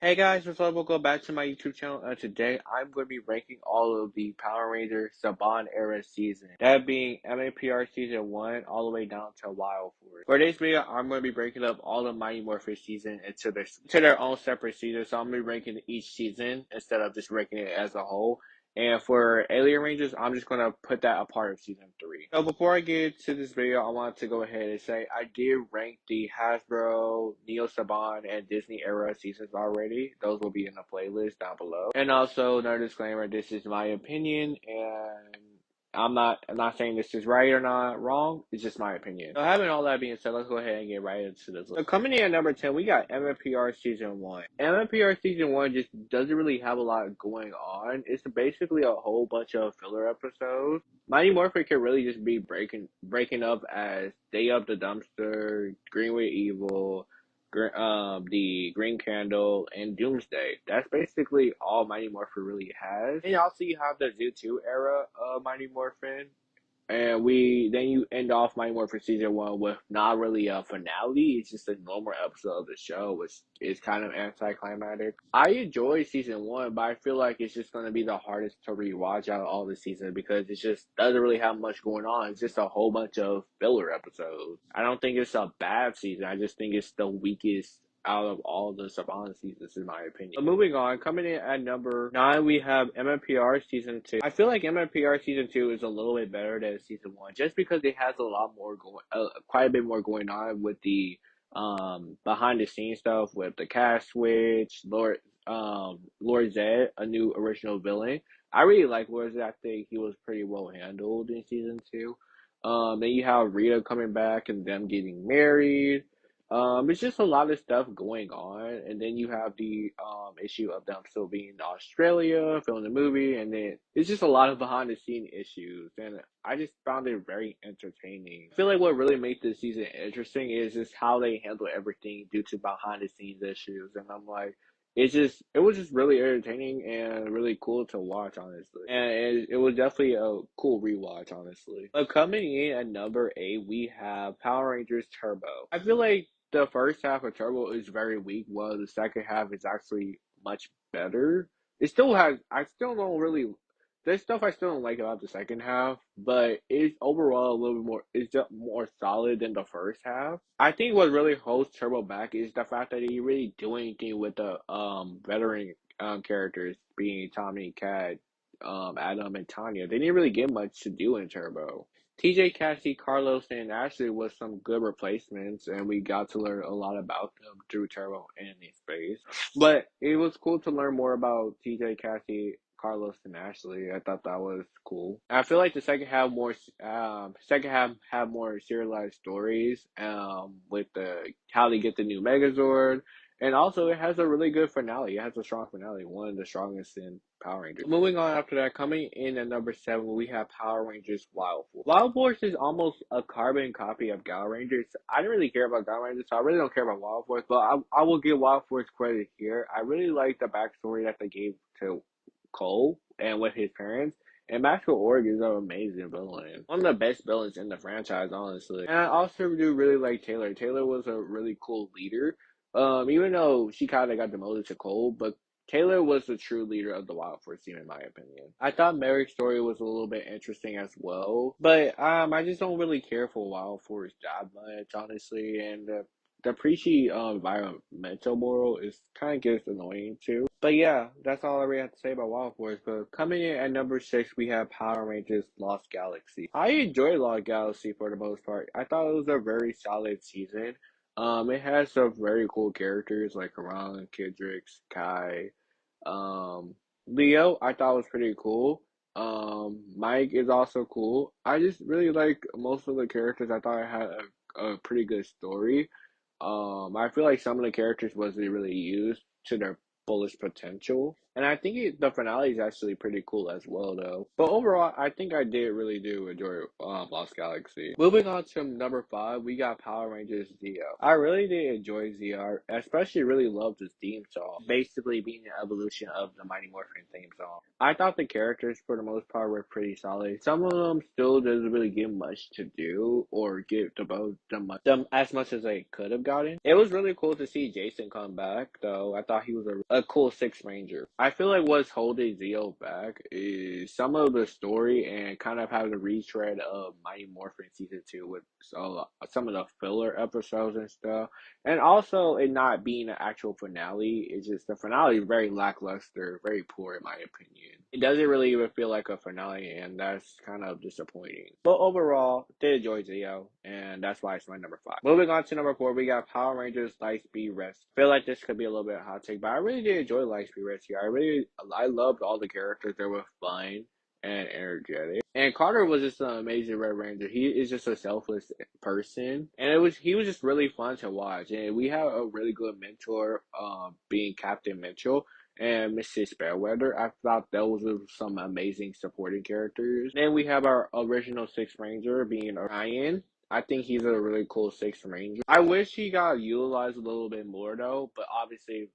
Hey guys, what's up? Welcome back to my YouTube channel. Today, I'm going to be ranking all of the Power Rangers Saban era season. That being MMPR season 1 all the way down to Wild Force. For this video, I'm going to be breaking up all the Mighty Morphin season into their own separate seasons. So I'm going to be ranking each season instead of just ranking it as a whole. And for Alien Rangers, I'm just going to put that a part of season 3. So before I get to this video, I want to go ahead and say I did rank the Hasbro, Neo Saban, and Disney era seasons already. Those will be in the playlist down below. And also, another disclaimer, this is my opinion, and I'm not saying this is right or not wrong. It's just my opinion. So having all that being said, let's go ahead and get right into this. So coming in at number 10, we got MFPR season 1. MFPR season 1 just doesn't really have a lot going on. It's basically a whole bunch of filler episodes. Mighty Morphin can really just be breaking up as Day Up the Dumpster, Greenway Evil, the Green Candle, and Doomsday. That's basically all Mighty Morphin really has. And also you have the Zoo 2 era of Mighty Morphin. And then you end off Mighty Morphin season 1 with not really a finale. It's just a normal episode of the show, which is kind of anticlimactic. I enjoy season 1, but I feel like it's just going to be the hardest to rewatch out of all the seasons because it just doesn't really have much going on. It's just a whole bunch of filler episodes. I don't think it's a bad season. I just think it's the weakest out of all the Saban seasons, in my opinion. But moving on, coming in at number 9, we have MMPR season 2. I feel like MMPR season 2 is a little bit better than season 1, just because it has a lot more quite a bit more going on with the behind the scenes stuff with the cast switch, Lord Zed, a new original villain. I really like Lord Zed. I think he was pretty well handled in season 2. Then you have Rita coming back and them getting married. It's just a lot of stuff going on, and then you have the issue of them still being in Australia, filming the movie, and then it's just a lot of behind the scene issues, and I just found it very entertaining. I feel like what really made this season interesting is just how they handle everything due to behind the scenes issues, and I'm like, it was just really entertaining and really cool to watch, honestly. And it was definitely a cool rewatch, honestly. But coming in at number 8, we have Power Rangers Turbo. I feel like the first half of Turbo is very weak, while the second half is actually much better. I still don't really, there's stuff I still don't like about the second half, but it's overall a little bit more, it's just more solid than the first half. I think what really holds Turbo back is the fact that he really do anything with the veteran characters, being Tommy, Cat, Adam, and Tanya. They didn't really get much to do in Turbo. TJ, Cassie, Carlos, and Ashley was some good replacements, and we got to learn a lot about them through Turbo and in space. But it was cool to learn more about TJ, Cassie, Carlos, and Ashley. I thought that was cool. I feel like the second half had more serialized stories, with the how they get the new Megazord. And also, it has a really good finale. It has a strong finale, one of the strongest in Power Rangers. Moving on after that, coming in at number 7, we have Power Rangers Wild Force. Wild Force is almost a carbon copy of Gal Rangers. I didn't really care about Gal Rangers, so I really don't care about Wild Force, but I will give Wild Force credit here. I really like the backstory that they gave to Cole and with his parents. And Maxwell Org is an amazing villain. One of the best villains in the franchise, honestly. And I also do really like Taylor. Taylor was a really cool leader. Even though she kind of got demoted to Cole, but Taylor was the true leader of the Wild Force team, in my opinion. I thought Merrick's story was a little bit interesting as well, but I just don't really care for Wild Force that much, honestly, and the preachy environmental moral is kind of gets annoying too. But yeah, that's all I really have to say about Wild Force. But coming in at number 6, we have Power Rangers Lost Galaxy. I enjoyed Lost Galaxy for the most part. I thought it was a very solid season. It has some very cool characters like Karan, Kidrix, Kai, Leo. I thought was pretty cool. Mike is also cool. I just really like most of the characters. I thought it had a pretty good story. I feel like some of the characters wasn't really used to their fullest potential. And I think the finale is actually pretty cool as well, though. But overall, I think I did really do enjoy Lost Galaxy. Moving on to number 5, we got Power Rangers Zeo. I really did enjoy Zeo. I especially really loved his theme song, basically being an evolution of the Mighty Morphin theme song. I thought the characters, for the most part, were pretty solid. Some of them still doesn't really get much to do or give them as much as they could have gotten. It was really cool to see Jason come back, though. I thought he was a cool Sixth Ranger. I feel like what's holding Zeo back is some of the story and kind of have the retread of Mighty Morphin Season 2 with some of the filler episodes and stuff. And also it not being an actual finale. It's just the finale is very lackluster, very poor in my opinion. It doesn't really even feel like a finale, and that's kind of disappointing. But overall, did enjoy Zeo, and that's why it's my number 5. Moving on to number 4, we got Power Rangers Lightspeed Rescue. Feel like this could be a little bit hot take, but I really did enjoy Lightspeed Rescue. I loved all the characters. They were fun and energetic. And Carter was just an amazing Red Ranger. He is just a selfless person, and he was just really fun to watch. And we have a really good mentor, being Captain Mitchell and Mrs. Fairweather. I thought those were some amazing supporting characters. Then we have our original Sixth Ranger being Orion. I think he's a really cool Sixth Ranger. I wish he got utilized a little bit more though, but obviously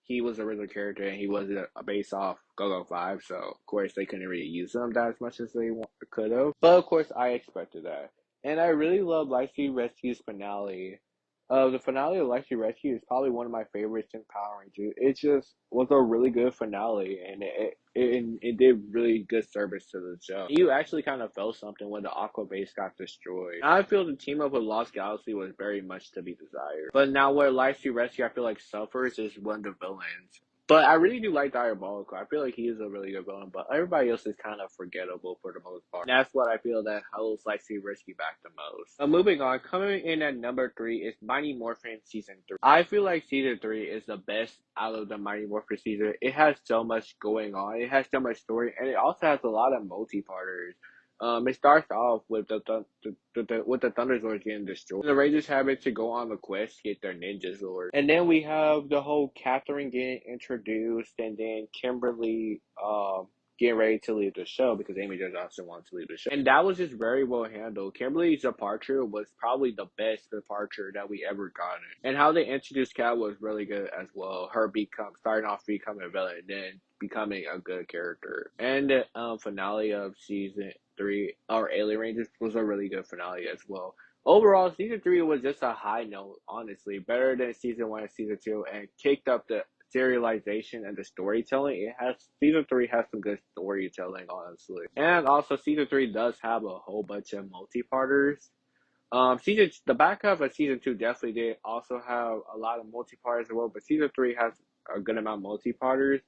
he was a original character and he was based off Go-Go 5, so of course they couldn't really use him that as much as they could have. But of course I expected that. And I really love Lightspeed Rescue's finale. The finale of Lightspeed Rescue is probably one of my favorites in Power Rangers. It just was a really good finale, and it did really good service to the show. You actually kind of felt something when the Aqua base got destroyed. I feel the team up with Lost Galaxy was very much to be desired. But now where Lightspeed Rescue I feel like suffers is one of the villains. But I really do like Diabolical. I feel like he is a really good villain, but everybody else is kind of forgettable for the most part. And that's what I feel that holds Lightspeed Rescue back the most. Moving on, coming in at number 3 is Mighty Morphin Season 3. I feel like Season 3 is the best out of the Mighty Morphin season. It has so much going on. It has so much story, and it also has a lot of multi-parters. It starts off with the Thunderzords getting destroyed. The Rangers having to go on the quest to get their Ninja Zord. And then we have the whole Catherine getting introduced, and then Kimberly getting ready to leave the show because Amy just also wants to leave the show. And that was just very well handled. Kimberly's departure was probably the best departure that we ever gotten. And how they introduced Kat was really good as well. Her starting off becoming a villain and then becoming a good character. And the finale of season 3, our Alien Rangers, was a really good finale as well. Overall, season 3 was just a high note, honestly. Better than season 1 and season 2, and kicked up the serialization and the storytelling. Season 3 has some good storytelling, honestly. And also season 3 does have a whole bunch of multi-parters. The back half of season 2 definitely did also have a lot of multi-parters as well, but season 3 has a good amount of multi-parters.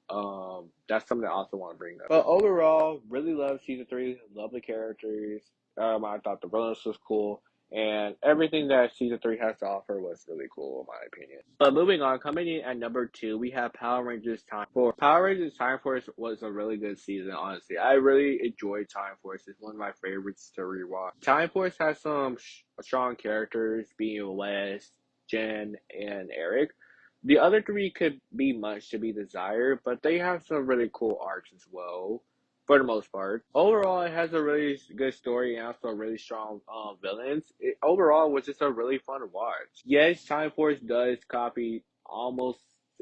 That's something I also want to bring up. But overall, really love season 3. Love the characters. I thought the villains was cool. And everything that season 3 has to offer was really cool, in my opinion. But moving on, coming in at number 2, we have Power Rangers Time Force. Power Rangers Time Force was a really good season, honestly. I really enjoyed Time Force. It's one of my favorites to rewatch. Time Force has some strong characters, being Wes, Jen, and Eric. The other 3 could be much to be desired, but they have some really cool arcs as well, for the most part. Overall, it has a really good story and also really strong villains. Overall, was just a really fun watch. Yes, Time Force does copy almost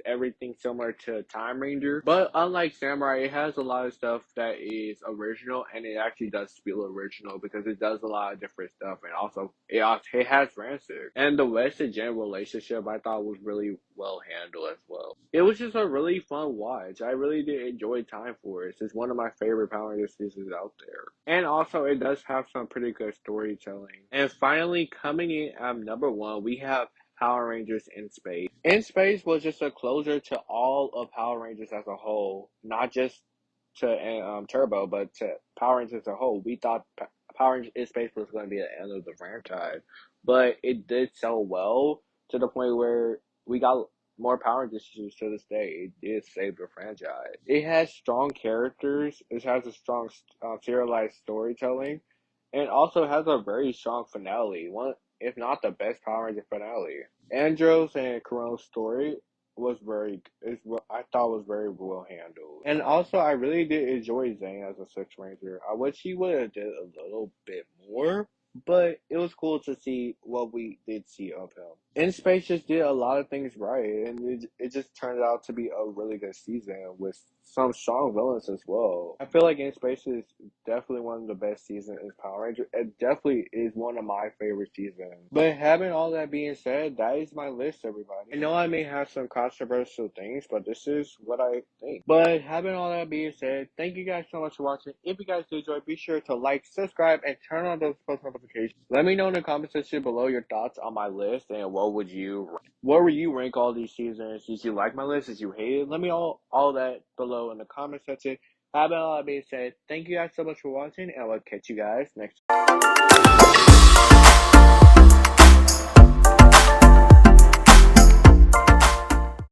everything similar to Time Ranger, but unlike Samurai, it has a lot of stuff that is original, and it actually does feel original because it does a lot of different stuff, and also it has Rancid. And the West and Jen relationship I thought was really well handled as well. It was just a really fun watch. I really did enjoy Time Force. It's one of my favorite Power Rangers seasons out there. And also it does have some pretty good storytelling. And finally, coming in at number 1, we have Power Rangers in Space. In Space was just a closure to all of Power Rangers as a whole, not just to Turbo, but to Power Rangers as a whole. We thought Power Rangers in Space was going to be the end of the franchise, but it did so well to the point where we got more Power Rangers to this day. It did save the franchise. It has strong characters. It has a strong serialized storytelling, and also has a very strong finale. One, if not the best Power Ranger finale. Andros and Corona's story was I thought was very well handled. And also, I really did enjoy Zane as a Sixth Ranger. I wish he would have did a little bit more, but it was cool to see what we did see of him. In Space just did a lot of things right, and it just turned out to be a really good season with some strong villains as well. I feel like In Space is definitely one of the best seasons in Power Rangers. It definitely is one of my favorite seasons. But having all that being said, that is my list, everybody. I know I may have some controversial things, but this is what I think. But having all that being said, thank you guys so much for watching. If you guys did enjoy, be sure to like, subscribe, and turn on those post notifications. Let me know in the comment section below your thoughts on my list and what would you rank all these seasons? Did you like my list? Did you hate it? Let me all that below in the comment section. Having all that being said, thank you guys so much for watching, and I'll catch you guys next time.